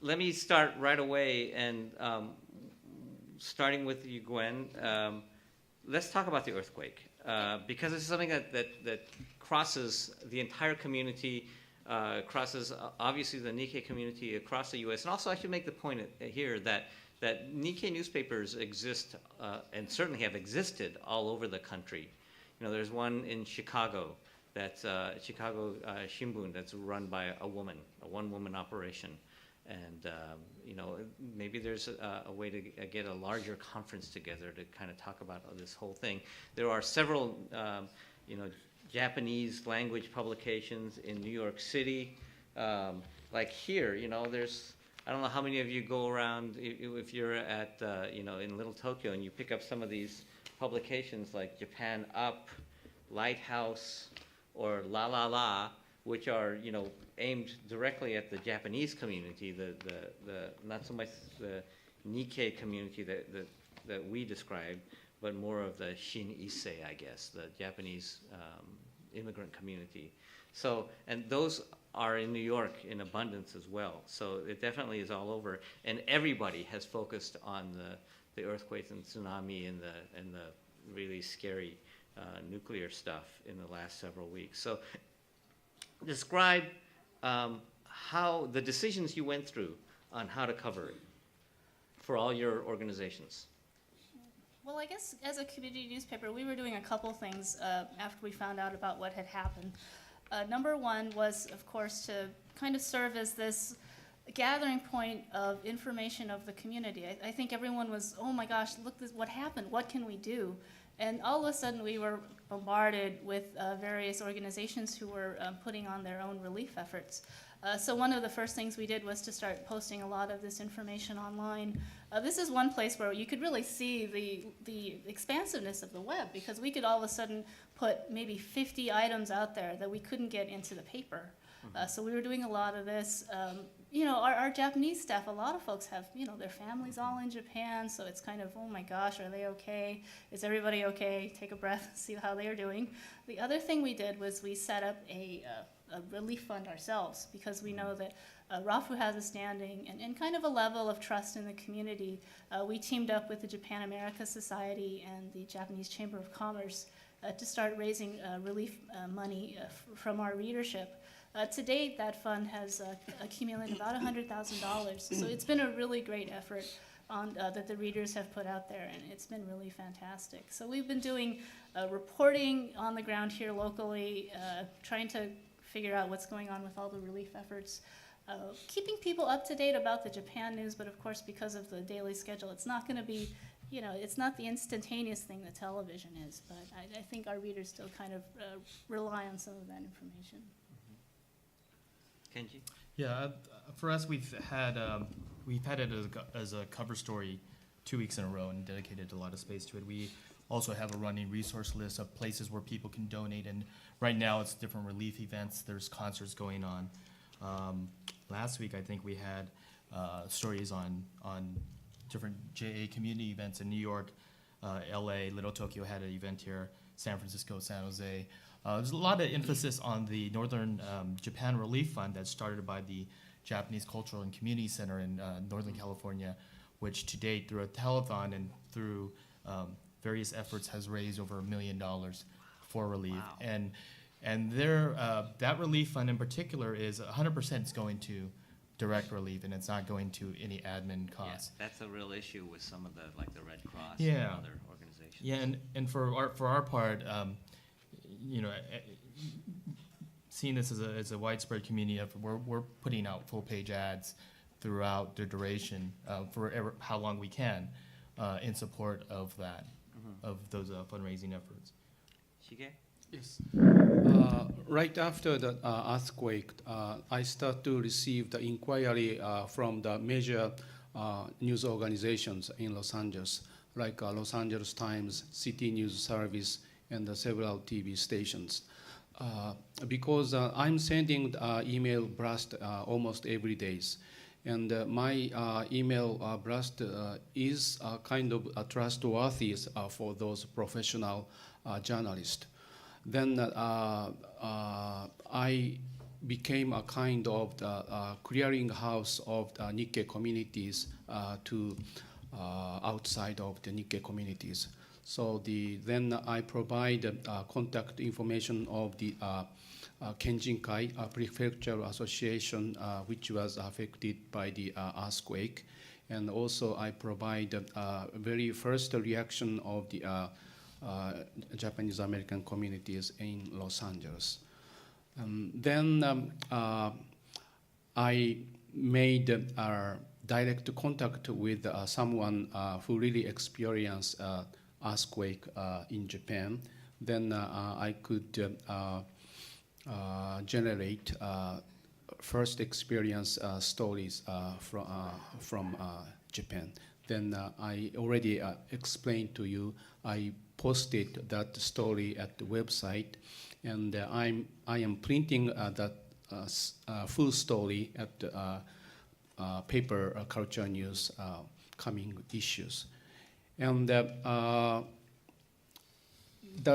let me start right away, and starting with you, Gwen. Let's talk about the earthquake, because it's something that crosses the entire community, crosses obviously the Nikkei community across the U.S. And also I should make the point here that Nikkei newspapers exist and certainly have existed all over the country. You know, there's one in Chicago, that's Chicago Shimbun, that's run by a one-woman operation. And, you know, maybe there's a way to get a larger conference together to kind of talk about this whole thing. There are several, you know, Japanese language publications in New York City. Like here, you know, there's, I don't know how many of you go around, if you're at, you know, in Little Tokyo and you pick up some of these publications like Japan Up, Lighthouse, or La La La, which are, you know, aimed directly at the Japanese community, the not so much the Nikkei community that we described, but more of the Shin Issei, I guess, the Japanese immigrant community. So, and those are in New York in abundance as well. So it definitely is all over, and everybody has focused on the earthquakes and tsunami and the really scary nuclear stuff in the last several weeks. So describe how the decisions you went through on how to cover it for all your organizations. Well, I guess as a community newspaper, we were doing a couple things after we found out about what had happened. Number one was, of course, to kind of serve as this gathering point of information of the community. I think everyone was, oh my gosh, look, what happened? What can we do? And all of a sudden, we were bombarded with various organizations who were putting on their own relief efforts. So one of the first things we did was to start posting a lot of this information online. This is one place where you could really see the expansiveness of the web, because we could all of a sudden put maybe 50 items out there that we couldn't get into the paper. So we were doing a lot of this. You know, our Japanese staff, a lot of folks have, you know, their families all in Japan, so it's kind of, oh my gosh, are they okay? Is everybody okay? Take a breath, see how they're doing. The other thing we did was we set up a relief fund ourselves, because we know that Rafu has a standing and kind of a level of trust in the community. We teamed up with the Japan America Society and the Japanese Chamber of Commerce to start raising relief money from our readership. To date, that fund has accumulated about $100,000. So it's been a really great effort that the readers have put out there, and it's been really fantastic. So we've been doing reporting on the ground here locally, trying to figure out what's going on with all the relief efforts, keeping people up to date about the Japan news, but of course, because of the daily schedule, it's not going to be, you know, it's not the instantaneous thing that television is, but I think our readers still kind of rely on some of that information. Kenji? Yeah, for us, we've had it as a cover story 2 weeks in a row and dedicated a lot of space to it. We also have a running resource list of places where people can donate, and right now it's different relief events. There's concerts going on. Last week, I think we had stories on different JA community events in New York, LA, Little Tokyo had an event here, San Francisco, San Jose. There's a lot of emphasis on the Northern Japan Relief Fund that started by the Japanese Cultural and Community Center in Northern California, which to date, through a telethon and through various efforts, has raised over $1 million for relief. Wow. And that relief fund in particular is 100% is going to direct relief, and it's not going to any admin costs. Yeah, that's a real issue with some of the, like the Red Cross Yeah. and other organizations. Yeah, and for our part, you know, seeing this as a widespread community effort, we're putting out full-page ads throughout the duration for how long we can in support of that, of those fundraising efforts. Shige? Yes. Right after the earthquake, I start to receive the inquiry from the major news organizations in Los Angeles, like Los Angeles Times, City News Service, and several TV stations. Because I'm sending email blast almost every day. And my email blast is kind of trustworthy for those professional journalists. Then I became a kind of the clearinghouse of the Nikkei communities to outside of the Nikkei communities. So then I provide contact information of the Kenjinkai Prefectural Association, which was affected by the earthquake. And also I provide very first reaction of the Japanese American communities in Los Angeles. Then I made direct contact with someone who really experienced earthquake in Japan. Then I could generate first experience stories from Japan. Then I already explained to you, I posted that story at the website, and I am printing that full story at the paper Culture News coming issues. And the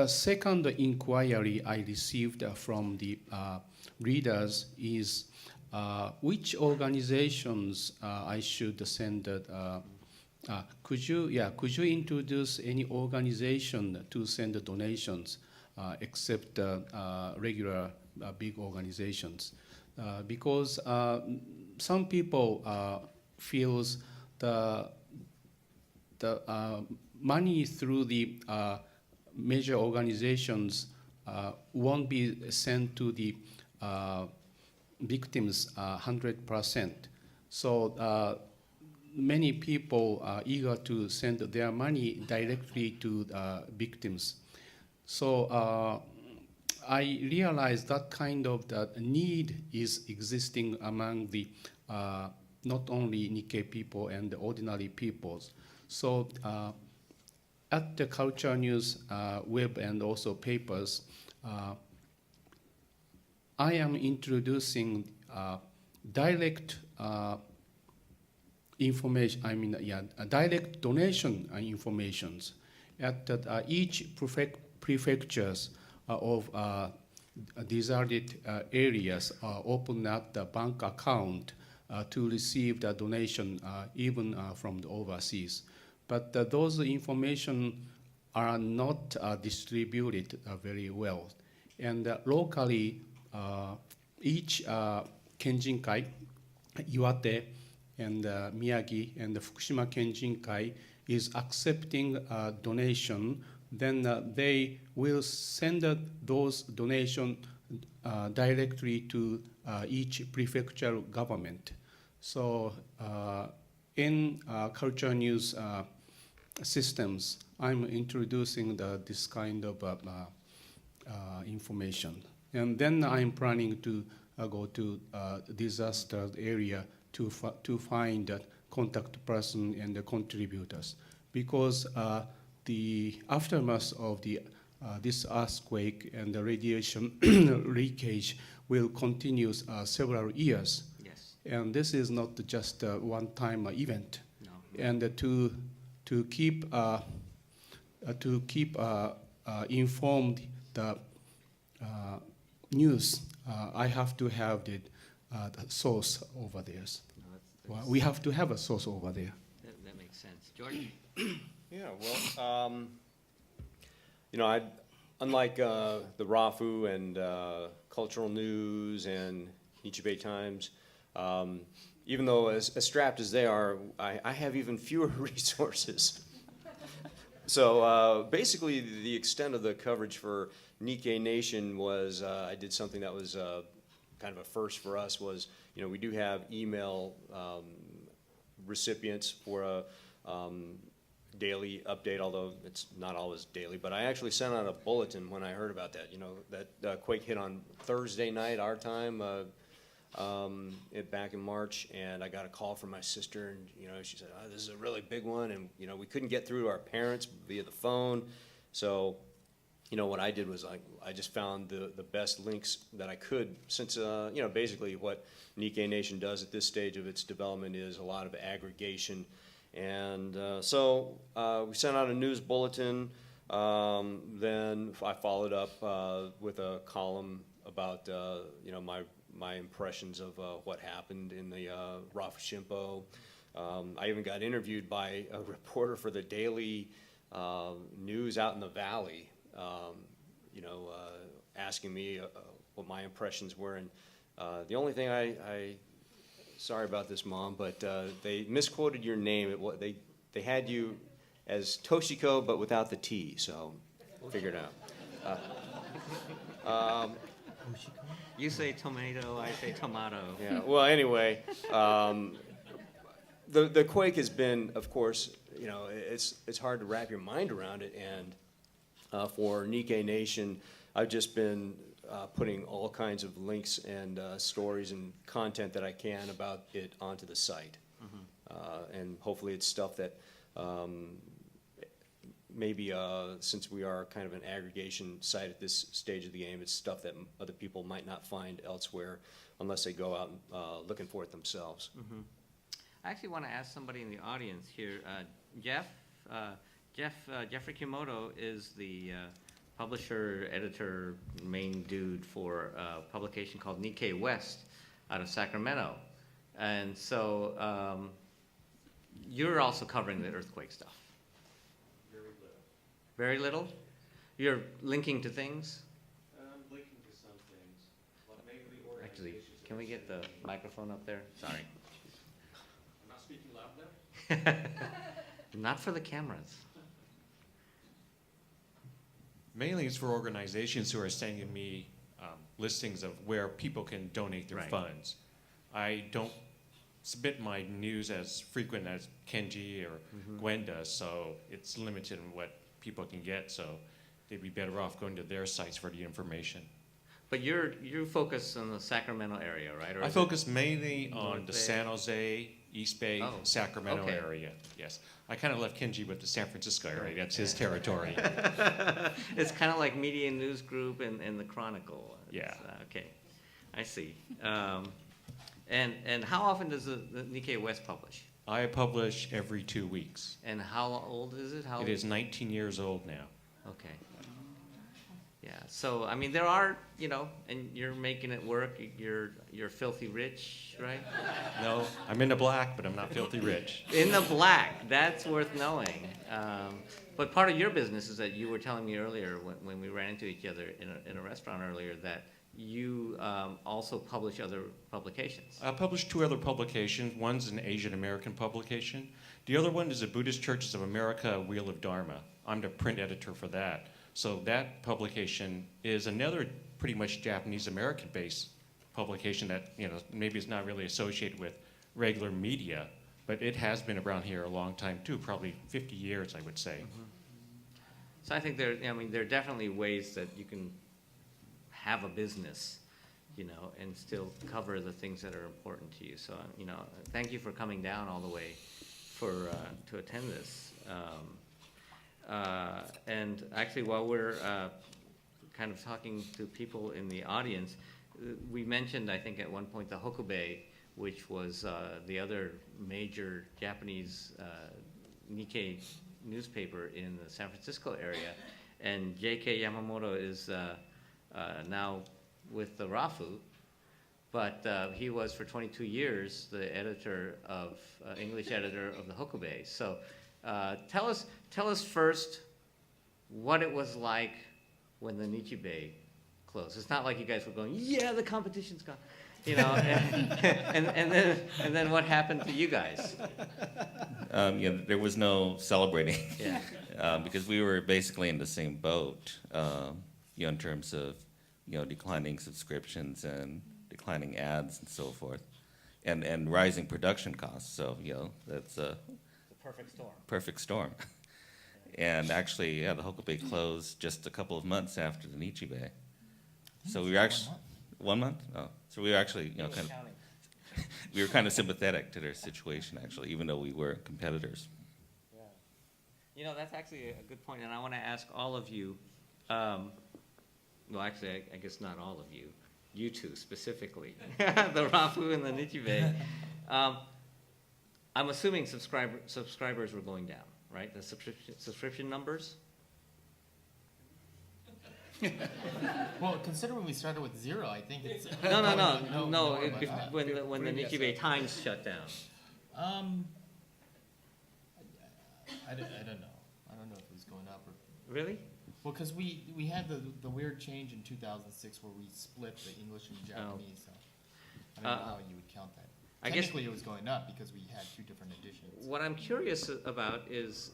second inquiry I received from the readers is which organizations I should send. Could you introduce any organization to send donations except regular big organizations? Because some people feels the money through the major organizations won't be sent to the victims 100%. So many people are eager to send their money directly to victims. So I realized that kind of need is existing among the not only Nikkei people and the ordinary peoples. So at the Culture News web and also papers, I am introducing direct information, direct donation informations at each prefectures of deserted areas open up the bank account to receive the donation even from the overseas. But those information are not distributed very well. And locally, each Kenjinkai, Iwate, and Miyagi, and the Fukushima Kenjinkai is accepting donation. Then they will send those donations directly to each prefectural government. So in Culture News systems, I'm introducing this kind of information. And then I'm planning to go to disaster area to find a contact person and the contributors. Because the aftermath of this earthquake and the radiation leakage will continue several years. Yes. And this is not just a one-time event. No. And to keep informed the news, I have to have the source over there. No, We have to have a source over there. that makes sense. George? Yeah, well, unlike the Rafu and Cultural News and Nichi Bei Times, even though as strapped as they are, I have even fewer resources. So basically, the extent of the coverage for Nikkei Nation was I did something that was kind of a first for us. Was we do have email recipients for a daily update, although it's not always daily. But I actually sent out a bulletin when I heard about that. That quake hit on Thursday night, our time, back in March, and I got a call from my sister, and she said, "Oh, this is a really big one," and we couldn't get through to our parents via the phone. So, what I did was I just found the best links that I could, since basically what Nikkei Nation does at this stage of its development is a lot of aggregation. And so we sent out a news bulletin. Then I followed up with a column about my impressions of what happened in the Rafu Shimpo. I even got interviewed by a reporter for the daily news out in the valley, asking me what my impressions were. And the only thing sorry about this, Mom, but they misquoted your name. They had you as Toshiko, but without the T, so figure it out. You say tomato, I say tomato. Yeah, well, anyway, the quake has been, of course, it's hard to wrap your mind around it, and for Nikkei Nation, I've just been putting all kinds of links and stories and content that I can about it onto the site. And hopefully it's stuff that maybe since we are kind of an aggregation site at this stage of the game, it's stuff that other people might not find elsewhere unless they go out looking for it themselves. I actually want to ask somebody in the audience here. Jeffrey Kimoto is the publisher, editor, main dude for a publication called Nikkei West out of Sacramento. And so you're also covering the earthquake stuff. Very little? You're linking to things? I'm linking to some things, but mainly Actually, organizations. can we get the microphone up there? Sorry. I'm not speaking loud now? Not for the cameras. Mainly it's for organizations who are sending me listings of where people can donate their Right. funds. I don't submit my news as frequent as Kenji or Gwen does, so it's limited in what people can get, so they'd be better off going to their sites for the information. But you focus on the Sacramento area, right? Or I is focus mainly on North the Bay? San Jose, East Bay, Oh, Sacramento okay. area, yes. I kind of left Kenji with the San Francisco area, that's his territory. It's kind of like Media News Group and the Chronicle. It's, Yeah. Okay, I see. And how often does the Nikkei West publish? I publish every 2 weeks. And how old is it? It is 19 years old now. Okay. Yeah. So I mean, there are, and you're making it work. You're filthy rich, right? No, I'm in the black, but I'm not filthy rich. In the black. That's worth knowing. But part of your business is that you were telling me earlier when we ran into each other in a restaurant earlier that you also publish other publications. I published 2 other publications. One's an Asian American publication. The other one is the Buddhist Churches of America, Wheel of Dharma. I'm the print editor for that. So that publication is another pretty much Japanese American based publication that, maybe is not really associated with regular media, but it has been around here a long time too, probably 50 years, I would say. So I think there are definitely ways that you can have a business, and still cover the things that are important to you. So, thank you for coming down all the way to attend this. And actually, while we're kind of talking to people in the audience, we mentioned, I think, at one point the Hokubei, which was the other major Japanese Nikkei newspaper in the San Francisco area. And J.K. Yamamoto is now with the Rafu, but he was for 22 years the English editor of the Hokubei. So tell us first what it was like when the Nichi Bei closed. It's not like you guys were going, yeah, the competition's gone, and then what happened to you guys? There was no celebrating. Yeah. Because we were basically in the same boat, in terms of, declining subscriptions and declining ads and so forth, and rising production costs. So, that's a Perfect storm. perfect storm. And actually, the Hokubei closed just a couple of months after the Nichi Bei. So we were actually 1 month. Oh, so we were actually, we were kind of sympathetic to their situation, actually, even though we were competitors. That's actually a good point, and I want to ask all of you. Well, actually, I guess not all of you. You two specifically, the Rafu and the Nichi Bei. I'm assuming subscribers were going down, right? The subscription numbers. Well, considering we started with 0, I think it's No, more if, than that. when the Nichi Bei Times shut down. I don't know. I don't know if it was going up or. Really? Well, because we had the weird change in 2006 where we split the English and Japanese. So I don't know how you would count that. I guess- Technically, it was going up because we had 2 different editions. What I'm curious about is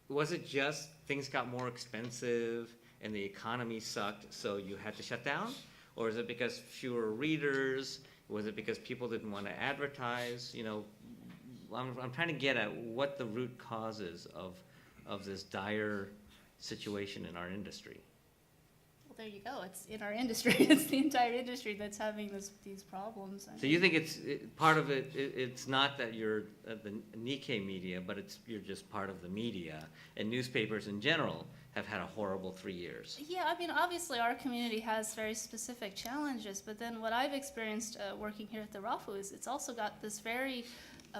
was it just things got more expensive and the economy sucked, so you had to shut down? Or is it because fewer readers? Was it because people didn't want to advertise? You know, I'm trying to get at what the root cause is of this dire situation in our industry. Well, there you go. It's in our industry. It's the entire industry that's having these problems. So you think part of it, it's not that you're the Nikkei media, but you're just part of the media, and newspapers in general have had a horrible 3 years. Yeah, I mean, obviously our community has very specific challenges, but then what I've experienced working here at the Rafu is it's also got this very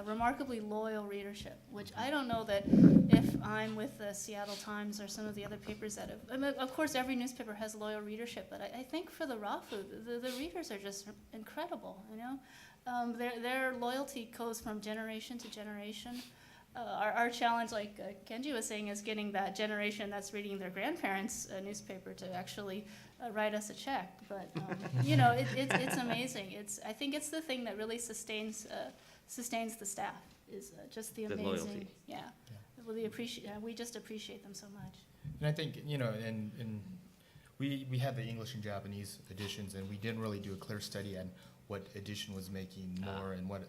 remarkably loyal readership, which I don't know that if I'm with the Seattle Times or some of the other papers that have, I mean, of course every newspaper has loyal readership, but I think for the Rafu, the readers are just incredible, you know? Their loyalty goes from generation to generation. Our challenge, like Kenji was saying, is getting that generation that's reading their grandparents' newspaper to actually write us a check. But you know, it's amazing. I think it's the thing that really sustains the staff is just the amazing. Loyalty. Yeah. Well, we just appreciate them so much. And I think, you know, and we had the English and Japanese editions, and we didn't really do a clear study on what edition was making more and what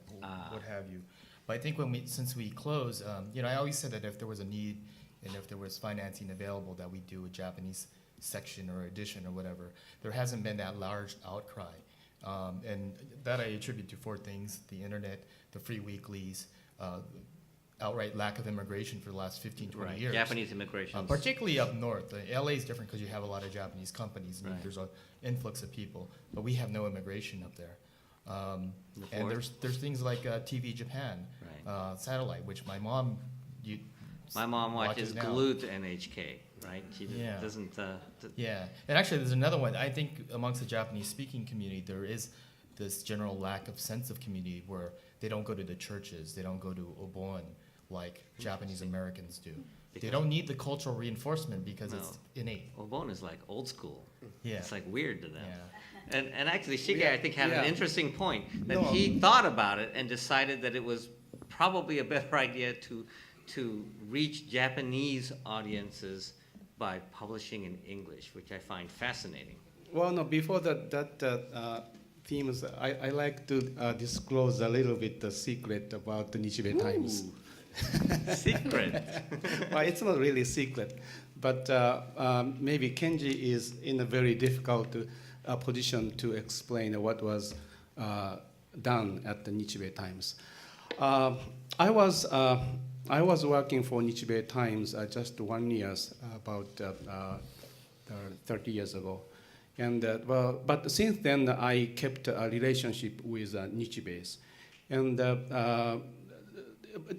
have you. But I think since we closed, you know, I always said that if there was a need and if there was financing available, that we do a Japanese section or edition or whatever. There hasn't been that large outcry. And that I attribute to 4 things: the internet, the free weeklies, outright lack of immigration for the last 15, 20 years. Japanese immigration. Particularly up north. LA is different because you have a lot of Japanese companies and Right. there's an influx of people, but we have no immigration up there. And there's things like TV Japan, Right. satellite, which my mom My mom watches now. glued to NHK, right? She Yeah. doesn't. Yeah, and actually there's another one. I think amongst the Japanese speaking community there is this general lack of sense of community where they don't go to the churches, they don't go to Obon like Japanese Americans do. They don't need the cultural reinforcement because it's innate. Obon is like old school. Yeah. It's like weird to them. Yeah. And actually, Shige, I think, had an Yeah. interesting point that No. he thought about it and decided that it was probably a better idea to reach Japanese audiences by publishing in English, which I find fascinating. Well, no, before that themes, I like to disclose a little bit the secret about the Nichi Bei Times. Secret. Well, it's not really a secret, but maybe Kenji is in a very difficult position to explain what was done at the Nichi Bei Times. I was working for Nichi Bei Times just 1 year, about 30 years ago. And but since then, I kept a relationship with Nichi Bei's. And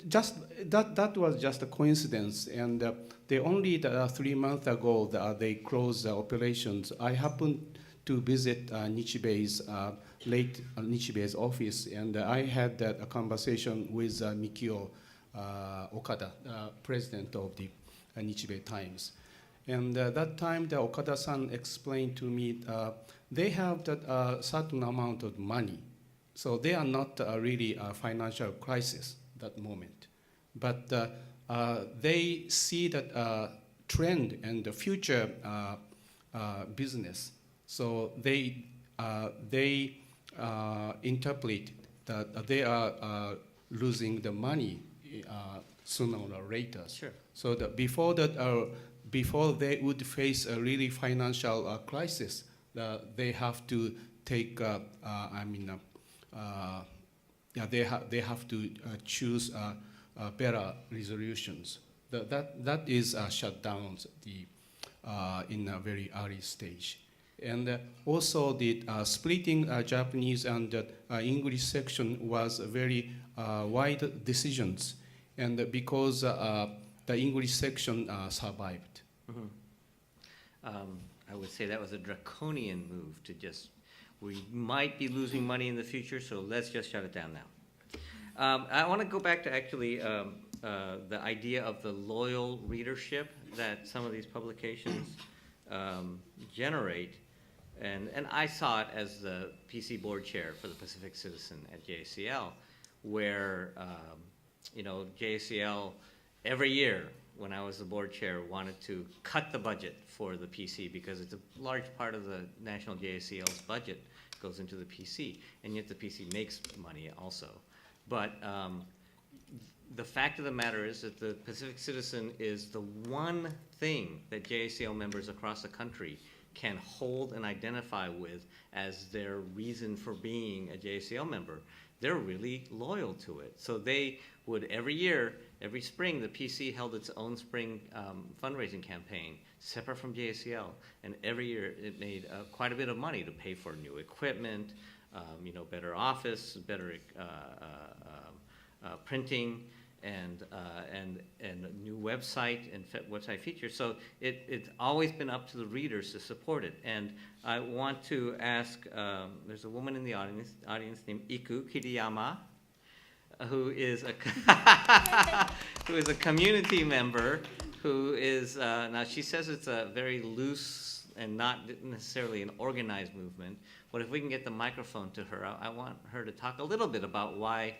just that was just a coincidence. And they only 3 months ago they closed the operations. I happened to visit Nichi Bei's Nichi Bei's office, and I had a conversation with Mikio Okada, president of the Nichi Bei Times. And that time, the Okada-san explained to me they have that certain amount of money, so they are not really a financial crisis that moment, but they see that trend and the future business. So they interpret that they are losing the money sooner or later. Sure. So that before they would face a really financial crisis, they have to take. They have to choose better resolutions. That is shut down in a very early stage. And also the splitting Japanese and English section was very wide decisions. And because the English section survived. I would say that was a draconian move to just, we might be losing money in the future, so let's just shut it down now. I want to go back to actually the idea of the loyal readership that some of these publications generate. And I saw it as the PC board chair for the Pacific Citizen at JACL, where, JACL every year when I was the board chair wanted to cut the budget for the PC because it's a large part of the National JACL's budget goes into the PC, and yet the PC makes money also. But the fact of the matter is that the Pacific Citizen is the one thing that JACL members across the country can hold and identify with as their reason for being a JACL member. They're really loyal to it. So they would every year, every spring, the PC held its own spring fundraising campaign separate from JACL. And every year it made quite a bit of money to pay for new equipment, better office, better printing, and a new website and website features. So it's always been up to the readers to support it. And I want to ask, there's a woman in the audience named Iku Kiriyama, who is a who is a community member, who is now she says it's a very loose and not necessarily an organized movement. But if we can get the microphone to her, I want her to talk a little bit about why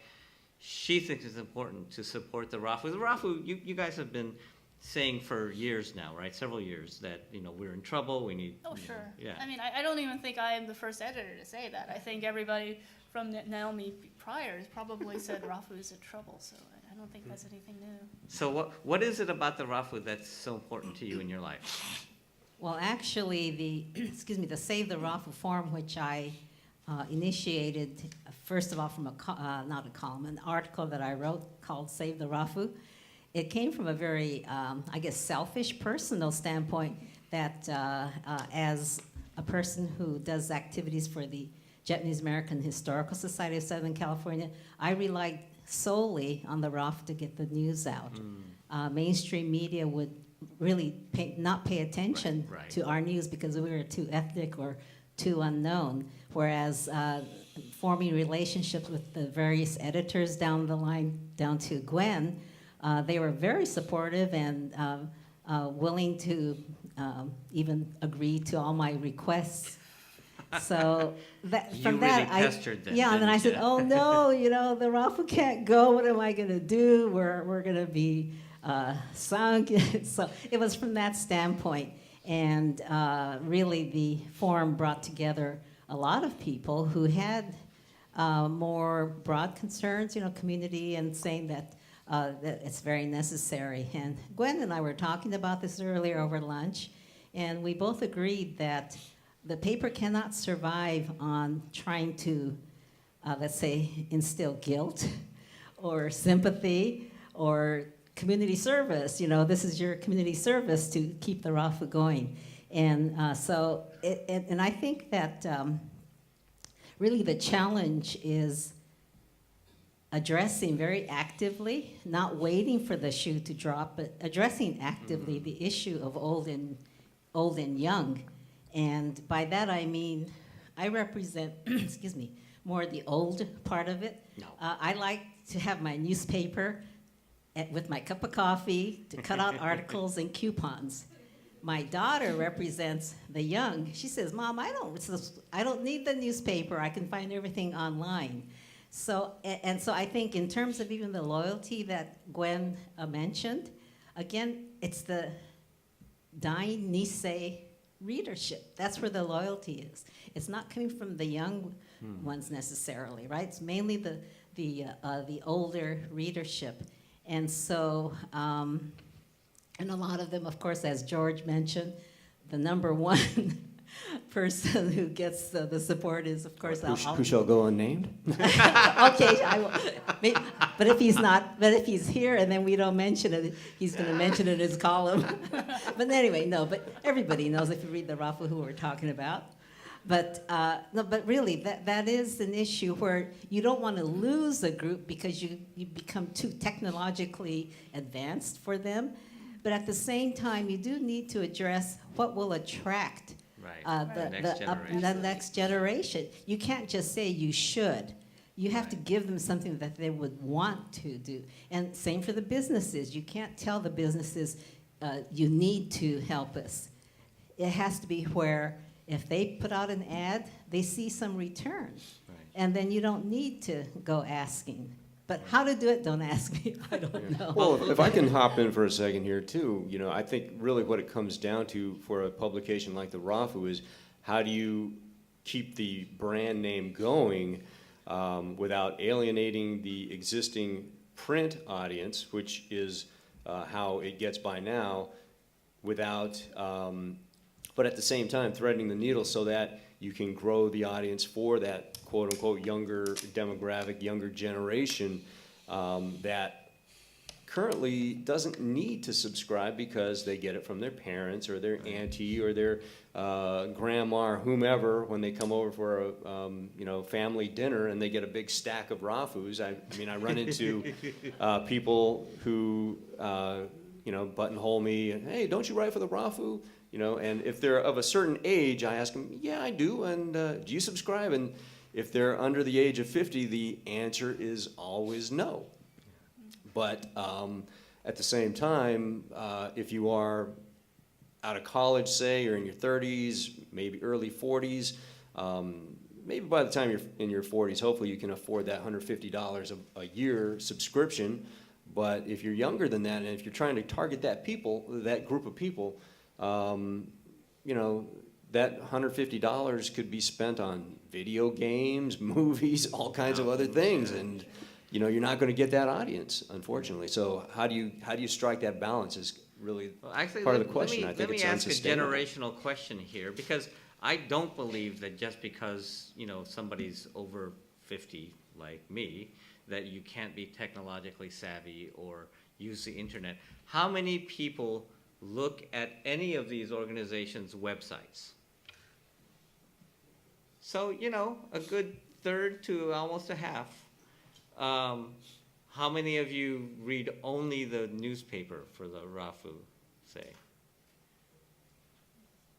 she thinks it's important to support the Rafu. The Rafu, you guys have been saying for years now, right? Several years that we're in trouble. We need. Oh, sure. Yeah. I mean, I don't even think I am the first editor to say that. I think everybody from Naomi prior has probably said Rafu is in trouble. So I don't think that's anything new. So what is it about the Rafu that's so important to you in your life? Well, actually, the Save the Rafu forum, which I initiated, first of all, from not a column, an article that I wrote called Save the Rafu. It came from a very, selfish, personal standpoint that as a person who does activities for the Japanese American Historical Society of Southern California, I relied solely on the Rafu to get the news out. Mainstream media would really not pay attention Right. to our news because we were too ethnic or too unknown, whereas forming relationships with the various editors down the line, down to Gwen, they were very supportive and willing to even agree to all my requests. So from that, pestered them, and then I didn't said, you? "Oh no, the Rafu can't go. What am I going to do? We're going to be sunk." So it was from that standpoint. And really, the forum brought together a lot of people who had more broad concerns, community, and saying that it's very necessary. And Gwen and I were talking about this earlier over lunch, and we both agreed that the paper cannot survive on trying to, let's say, instill guilt or sympathy or community service. This is your community service to keep the Rafu going. And and I think that really the challenge is addressing very actively, not waiting for the shoe to drop, but addressing actively the issue of old and young. And by that I mean, I represent, more the old part of it. No. I like to have my newspaper with my cup of coffee to cut out articles and coupons. My daughter represents the young. She says, "Mom, I don't need the newspaper. I can find everything online." So I think in terms of even the loyalty that Gwen mentioned, again, it's the dying Nisei readership. That's where the loyalty is. It's not coming from the young ones necessarily, right? It's mainly the older readership. And so, and a lot of them, of course, as George mentioned, the number one person who gets the support is, of course, Who shall go unnamed? Okay, I will. But if he's here and then we don't mention it, he's going to mention it in his column. But anyway, no. But everybody knows if you read the Rafu who we're talking about. No, but really, that is an issue where you don't want to lose a group because you become too technologically advanced for them. But at the same time, you do need to address what will attract Right. the Next next generation. You can't just say you should. You have to Right. give them something that they would want to do. And same for the businesses. You can't tell the businesses, you need to help us. It has to be where if they put out an ad, they see some return. Right. And then you don't need to go asking. But how to do it, don't ask me. I don't know. Well, if I can hop in for a second here too, you know, I think really what it comes down to for a publication like the Rafu is how do you keep the brand name going without alienating the existing print audience, which is how it gets by now, without, but at the same time threading the needle so that you can grow the audience for that quote-unquote younger demographic, younger generation that currently doesn't need to subscribe because they get it from their parents or their auntie or their grandma or whomever when they come over for a you know, family dinner and they get a big stack of Rafus. I mean, I run into people who you know, buttonhole me and, hey, don't you write for the Rafu? You know, and if they're of a certain age, I ask them, yeah, I do, and do you subscribe? And if they're under the age of 50, the answer is always no. But at the same time, if you are out of college, say, or in your 30s, maybe early 40s, maybe by the time you're in your 40s, hopefully you can afford that $150 a year subscription. But if you're younger than that, and if you're trying to target that group of people, you know, that $150 could be spent on video games, movies, all kinds of other things, and you know, you're not going to get that audience, unfortunately. So how do you strike that balance is really part of the question. I think it's unsustainable. Let me ask a generational question here, because I don't believe that just because, you know, somebody's over 50 like me, that you can't be technologically savvy or use the internet. How many people look at any of these organizations' websites? So, you know, a good third to almost a half. How many of you read only the newspaper for the Rafu, say?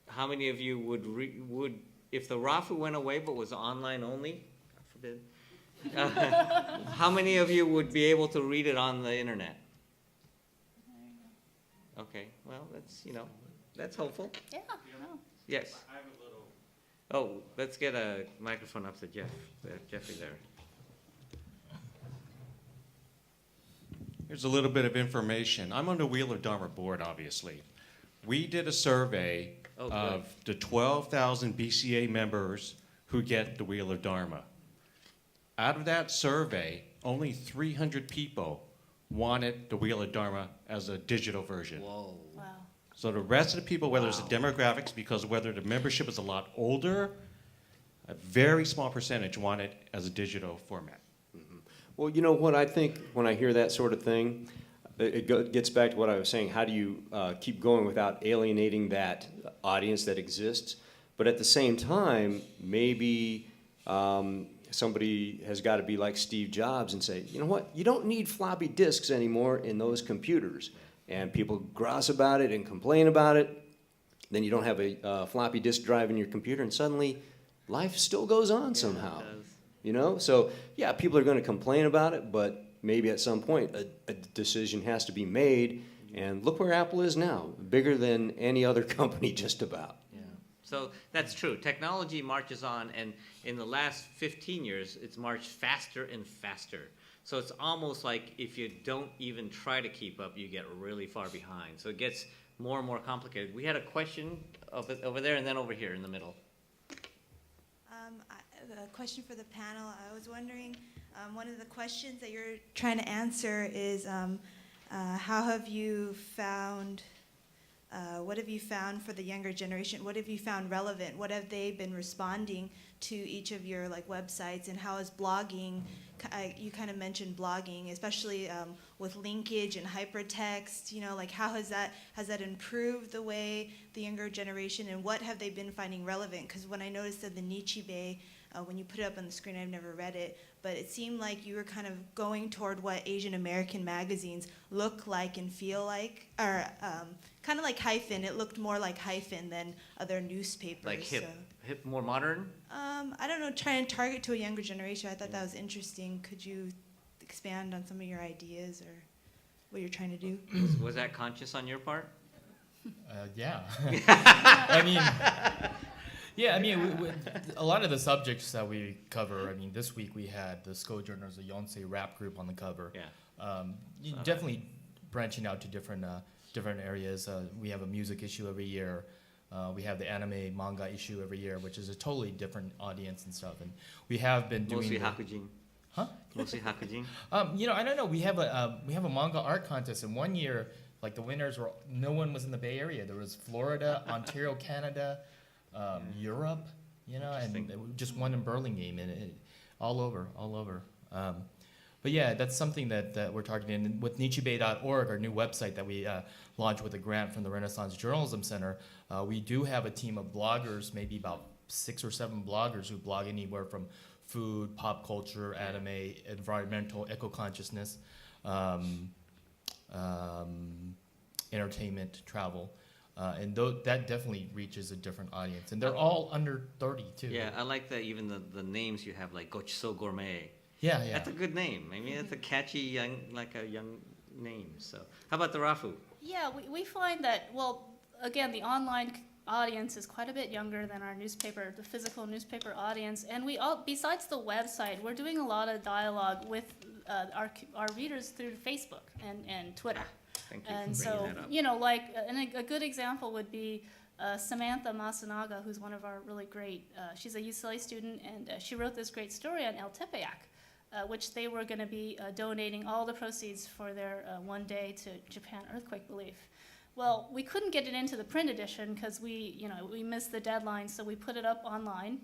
How many of you would, if the Rafu went away but was online only, God forbid, how many of you would be able to read it on the internet? Okay, well, that's, you know, that's hopeful. Yeah, no. Yes. I have a little. Oh, let's get a microphone up to Jeff. Jeffrey there. Here's a little bit of information. I'm on the Wheel of Dharma board, obviously. We did a survey of the 12,000 BCA members who get the Wheel of Dharma. Out of that survey, only 300 people wanted the Wheel of Dharma as a digital version. Whoa. Wow. So the rest of the people, whether it's the demographics, because whether the membership is a lot older, a very small percentage want it as a digital format. Well, you know what I think when I hear that sort of thing, it gets back to what I was saying. How do you keep going without alienating that audience that exists? But at the same time, maybe somebody has got to be like Steve Jobs and say, you know what, you don't need floppy disks anymore in those computers. And people grouse about it and complain about it. Then you don't have a floppy disk drive in your computer, and suddenly life still goes on somehow. You know, so yeah, people are going to complain about it, but maybe at some point a decision has to be made. And look where Apple is now, bigger than any other company just about. Yeah. So that's true. Technology marches on, and in the last 15 years, it's marched faster and faster. So it's almost like if you don't even try to keep up, you get really far behind. So it gets more and more complicated. We had a question over there and then over here in the middle. A question for the panel. I was wondering, one of the questions that you're trying to answer is how have you found, what have you found for the younger generation? What have you found relevant? What have they been responding to each of your like websites, and how is blogging? You kind of mentioned blogging, especially with linkage and hypertext. You know, like how has that improved the way the younger generation, and what have they been finding relevant? Because when I noticed that the Nichi Bei, when you put it up on the screen, I've never read it, but it seemed like you were kind of going toward what Asian American magazines look like and feel like, or kind of like Hyphen. It looked more like Hyphen than other newspapers. Like so. hip, more modern? I don't know, try and target to a younger generation. I thought that was interesting. Could you expand on some of your ideas or what you're trying to do? Was that conscious on your part? Yeah. I mean, yeah, I mean, a lot of the subjects that we cover, I mean, this week we had the Sojourners, the Yonsei rap group on the cover. Yeah. Definitely branching out to different areas. We have a music issue every year. We have the anime manga issue every year, which is a totally different audience and stuff. And we have been doing Mostly Hakujin. Huh? Mostly Hakujin. You know, I don't know. We have a manga art contest, and one year, like the winners were, no one was in the Bay Area. There was Florida, Ontario, Canada, Europe, you know, and just one in Burlingame, and all over. But yeah, that's something that we're targeting. And with nichibei.org, our new website that we launched with a grant from the Renaissance Journalism Center, we do have a team of bloggers, maybe about 6 or 7 bloggers who blog anywhere from food, pop culture, anime, environmental, eco-consciousness, entertainment, travel. And that definitely reaches a different audience. And they're all under 30, too. Yeah, I like that even the names you have, like Gochiso Gourmet. Yeah. That's a good name. I mean, it's a catchy young name. So, how about the Rafu? Yeah, we find that, well, again, the online audience is quite a bit younger than our newspaper, the physical newspaper audience. And we all, besides the website, we're doing a lot of dialogue with our readers through Facebook and Twitter. Thank you And for so, bringing that up. you know, like, and a good example would be Samantha Masunaga, who's one of our really great, she's a UCLA student, and she wrote this great story on El Tepeyac, which they were going to be donating all the proceeds for their one day to Japan earthquake relief. Well, we couldn't get it into the print edition because we missed the deadline, so we put it up online,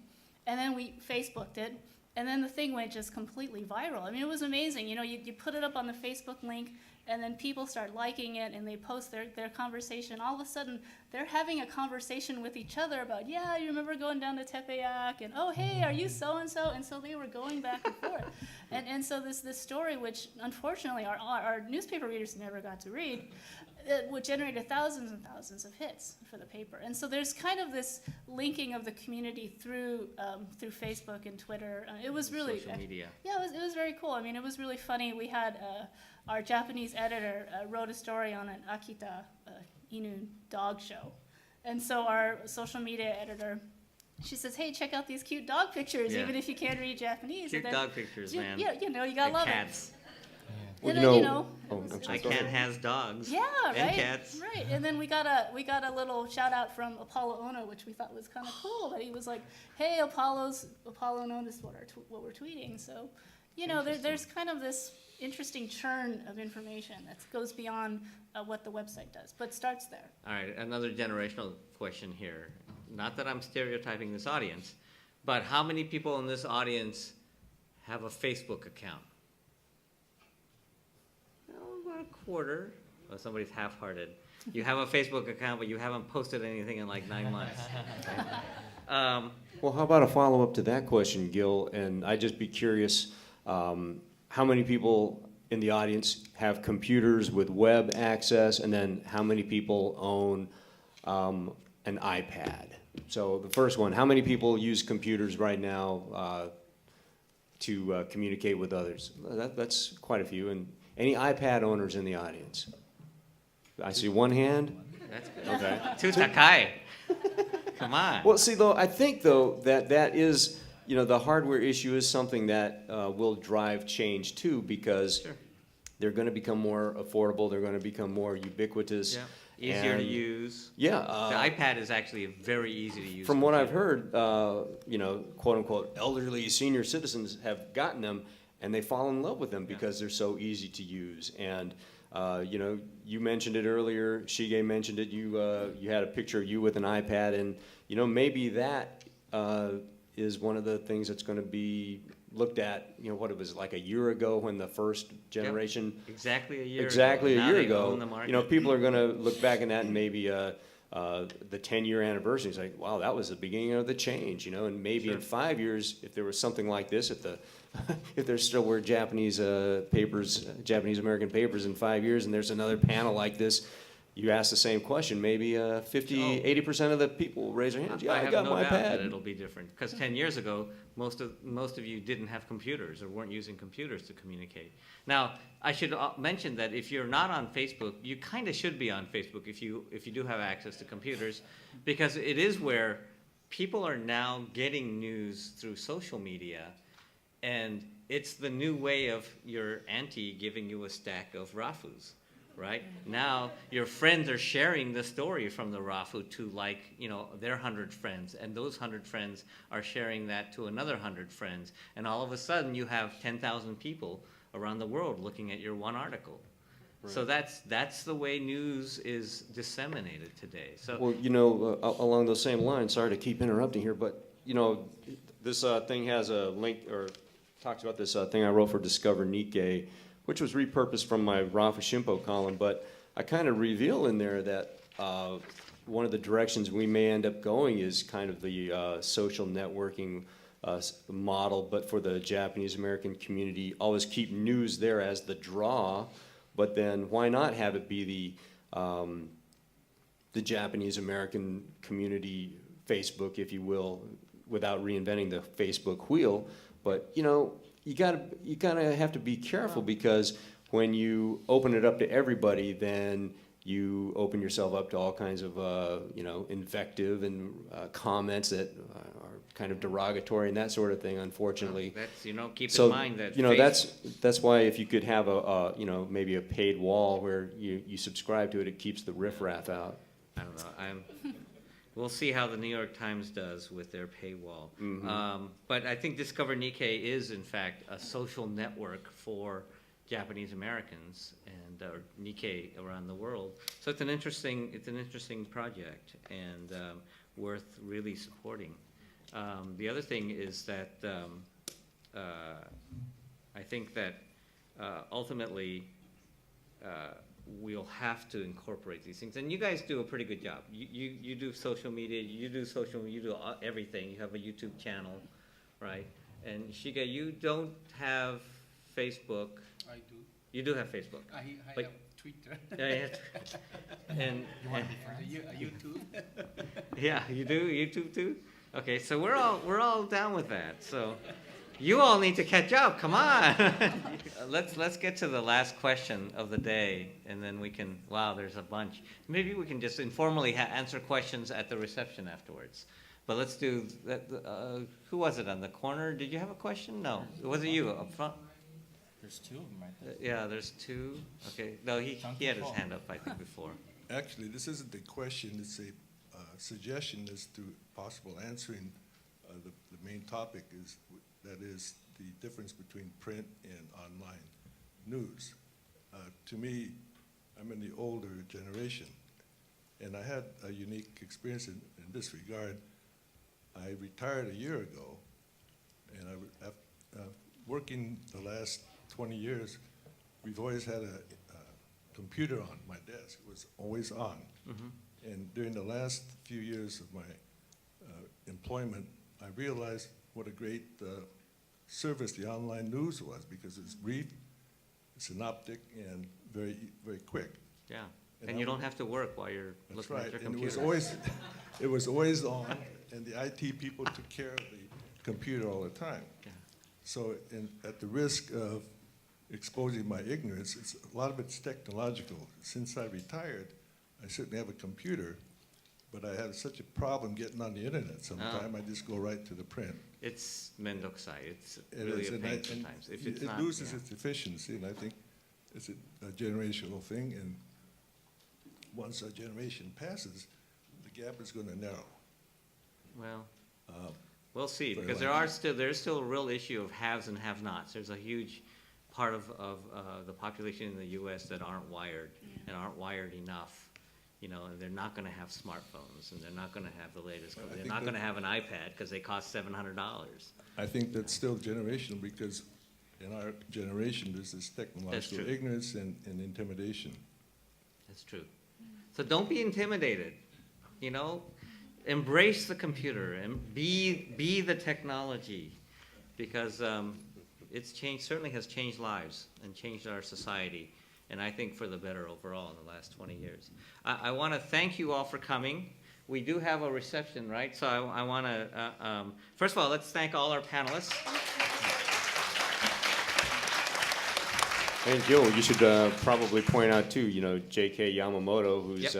and then we Facebooked it, and then the thing went just completely viral. I mean, it was amazing. You know, you put it up on the Facebook link, and then people start liking it, and they post their conversation. All of a sudden, they're having a conversation with each other about, yeah, you remember going down to Tepeyac, and oh, hey, are you so-and-so? And so they were going back and forth. And so this story, which unfortunately our newspaper readers never got to read, would generate thousands and thousands of hits for the paper. And so there's kind of this linking of the community through Facebook and Twitter. It was really Social media. Yeah, it was very cool. I mean, it was really funny. We had our Japanese editor wrote a story on an Akita Inu dog show, and so our social media editor, she says, "Hey, check out these cute dog pictures, Yeah. even if you can't read Japanese." Cute dog pictures, man. Yeah, you know, you gotta And love cats. it. Well, And then, you know, I'm sorry, My go cat ahead. has dogs. yeah, And right, cats. right. And then we got a little shout out from Apollo Ono, which we thought was kind of cool. That he was like, "Hey, Apollo noticed what we're tweeting." So, you know, there's kind of this interesting churn of information that goes beyond what the website does, but starts there. All right, another generational question here. Not that I'm stereotyping this audience, but how many people in this audience have a Facebook account? Oh, about a quarter. Well, somebody's half-hearted. You have a Facebook account, but you haven't posted anything in like 9 months. Well, how about a follow-up to that question, Gil? And I'd just be curious, how many people in the audience have computers with web access, and then how many people own an iPad? So the first one, how many people use computers right now to communicate with others? That's quite a few. And any iPad owners in the audience? I see one hand. That's good. Okay. Too Takai. Come on. Well, see, though, I think, though, that is, you know, the hardware issue is something that will drive change, too, because Sure. they're going to become more affordable, they're going to become more ubiquitous. Yeah. Easier to and- use. Yeah. The iPad is actually very easy to use. From what I've computer. heard, you know, quote-unquote, elderly senior citizens have gotten them, and they fall in love with them because they're so easy to use. And, you know, you mentioned it earlier, Shige mentioned it, you had a picture of you with an iPad, and, you know, maybe that is one of the things that's going to be looked at, what it was like a year ago when the first generation. Exactly a year Exactly ago. a Now year they ago. own the market. People are going to look back on that and maybe the 10-year anniversary is like, wow, that was the beginning of the change, and maybe Sure. in 5 years, if there was something like this, if there still were Japanese papers, Japanese American papers in 5 years, and there's another panel like this, you ask the same question, maybe 80% of the people will raise their hands. Yeah, I have got no my doubt pad. that it'll be different, because 10 years ago, most of you didn't have computers or weren't using computers to communicate. Now, I should mention that if you're not on Facebook, you kind of should be on Facebook if you do have access to computers, because it is where people are now getting news through social media, and it's the new way of your auntie giving you a stack of Rafus. Right? Now, your friends are sharing the story from the Rafu to their 100 friends, and those 100 friends are sharing that to another 100 friends, and all of a sudden you have 10,000 people around the world looking at your one article. Right. So that's the way news is disseminated today. So, well, along those same lines, sorry to keep interrupting here, but this thing has a link, or talks about this thing I wrote for Discover Nikkei, which was repurposed from my Rafu Shimpo column, but I kind of reveal in there that one of the directions we may end up going is kind of the social networking model, but for the Japanese American community. Always keep news there as the draw, but then why not have it be the Japanese American community Facebook, if you will, without reinventing the Facebook wheel. But you gotta have to be careful, because when you open it up to everybody, then you open yourself up to all kinds of invective and comments that are kind of derogatory and that sort of thing. Unfortunately, that's keep in mind that that's why if you could have a maybe a paid wall where you subscribe to it, it keeps the riffraff out. I don't know. We'll see how the New York Times does with their paywall. Mm-hmm. But I think Discover Nikkei is, in fact, a social network for Japanese Americans and Nikkei around the world. So it's an interesting project, and worth really supporting. The other thing is that I think that ultimately we'll have to incorporate these things, and you guys do a pretty good job. You do social media, you do everything. You have a YouTube channel, right? And Shiga, you don't have Facebook. I do. You do have Facebook. I but, have Twitter. Yeah, and you want me for the YouTube? Yeah, you do YouTube too. Okay, so we're all down with that. So. You all need to catch up. Come on. Let's get to the last question of the day, and then we can. Wow, there's a bunch. Maybe we can just informally answer questions at the reception afterwards. But let's do that. Who was it on the corner? Did you have a question? No, was it you up front? There's two of them right there. Yeah, there's two. Okay, no, he had his hand up, I think, before. Actually, this isn't a question. It's a suggestion as to possible answering the main topic is. That is the difference between print and online news. To me, I'm in the older generation, and I had a unique experience in this regard. I retired a year ago, and after working the last 20 years, we've always had a computer on my desk. It was always on. Mm-hmm. And during the last few years of my employment, I realized what a great service the online news was, because it's brief, synoptic, and very, very quick. Yeah, and you don't have to work while you're looking at your computer. And it was always on, and the IT people took care of the computer all the time. Yeah. So, at the risk of exposing my ignorance, a lot of it's technological. Since I retired, I certainly have a computer, but I have such a problem getting on the internet sometime, I just go right to the print. It's mendokusai. It's really a pain sometimes. If it's it not, loses its efficiency, and I think it's a generational thing, and once a generation passes, the gap is going to narrow. Well, we'll see, because there's still a real issue of haves and have-nots. There's a huge part of the population in the U.S. that aren't wired and aren't wired enough. You know, and they're not going to have smartphones, and they're not going to have the latest. Well, I They're think not that- going to have an iPad because they cost $700. I think that's still generational because in our generation, there's this technological true. ignorance and intimidation. That's true. So don't be intimidated. You know, embrace the computer and be the technology, because it's changed. Certainly has changed lives and changed our society, and I think for the better overall in the last 20 years. I want to thank you all for coming. We do have a reception, right? So I want to, first of all, let's thank all our panelists. And Gil, you should probably point out too, you know, J.K. Yamamoto, who's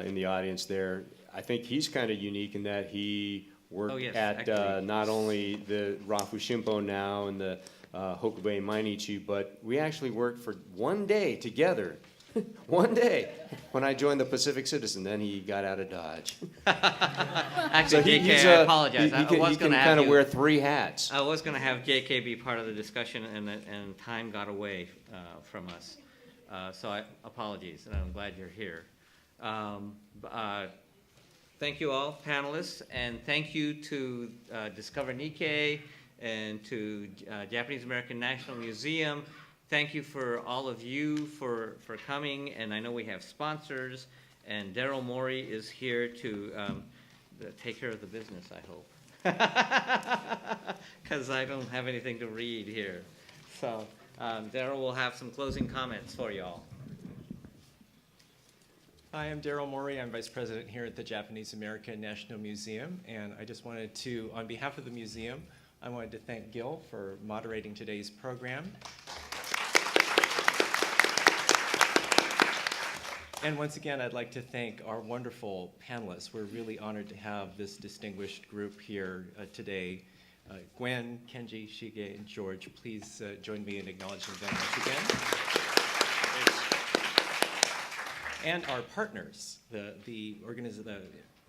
in the audience there. I think he's kind of unique in that he worked at not only the Rafu Shimpo now and the Hokubei Mainichi, but we actually worked for one day together. One day when I joined the Pacific Citizen, then he got out of Dodge. Actually, JK, I apologize. I was He going can to have kind of you- wear 3 hats. I was going to have JK be part of the discussion, and time got away from us. So apologies, and I'm glad you're here. Thank you all, panelists, and thank you to Discover Nikkei and to Japanese American National Museum. Thank you for all of you for coming, and I know we have sponsors, and Daryl Morey is here to take care of the business, I hope. Because I don't have anything to read here. So Daryl will have some closing comments for y'all. Hi, I'm Daryl Morey. I'm Vice President here at the Japanese American National Museum, and I just wanted to, on behalf of the museum, I wanted to thank Gil for moderating today's program. And once again, I'd like to thank our wonderful panelists. We're really honored to have this distinguished group here today. Gwen, Kenji, Shige, and George, please join me in acknowledging them once again. And our partners, the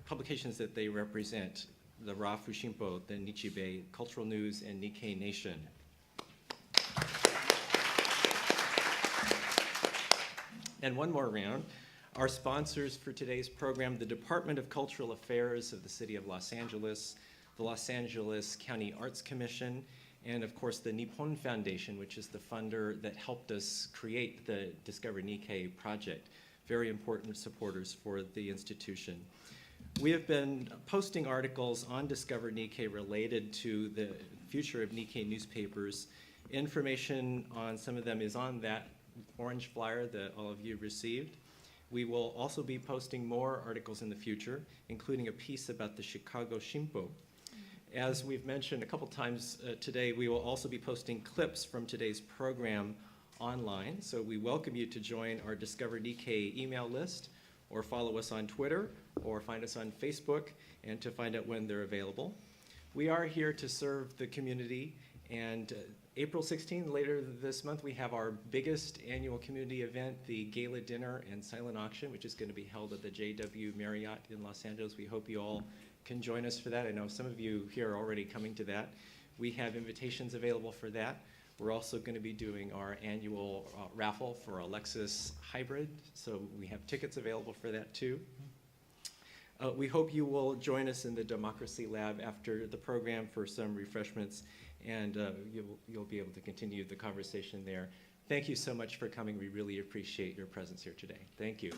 publications that they represent, the Rafu Shimpo, the Nichi Bei Cultural News, and Nikkei Nation. And one more round. Our sponsors for today's program, the Department of Cultural Affairs of the City of Los Angeles, the Los Angeles County Arts Commission, and of course the Nippon Foundation, which is the funder that helped us create the Discover Nikkei project. Very important supporters for the institution. We have been posting articles on Discover Nikkei related to the future of Nikkei newspapers. Information on some of them is on that orange flyer that all of you received. We will also be posting more articles in the future, including a piece about the Chicago Shimpo. As we've mentioned a couple times today, we will also be posting clips from today's program online. So we welcome you to join our Discover Nikkei email list, or follow us on Twitter, or find us on Facebook, and to find out when they're available. We are here to serve the community, and April 16th, later this month, we have our biggest annual community event, the Gala Dinner and Silent Auction, which is going to be held at the JW Marriott in Los Angeles. We hope you all can join us for that. I know some of you here are already coming to that. We have invitations available for that. We're also going to be doing our annual raffle for a Lexus Hybrid, so we have tickets available for that too. We hope you will join us in the Democracy Lab after the program for some refreshments, and you'll be able to continue the conversation there. Thank you so much for coming. We really appreciate your presence here today. Thank you.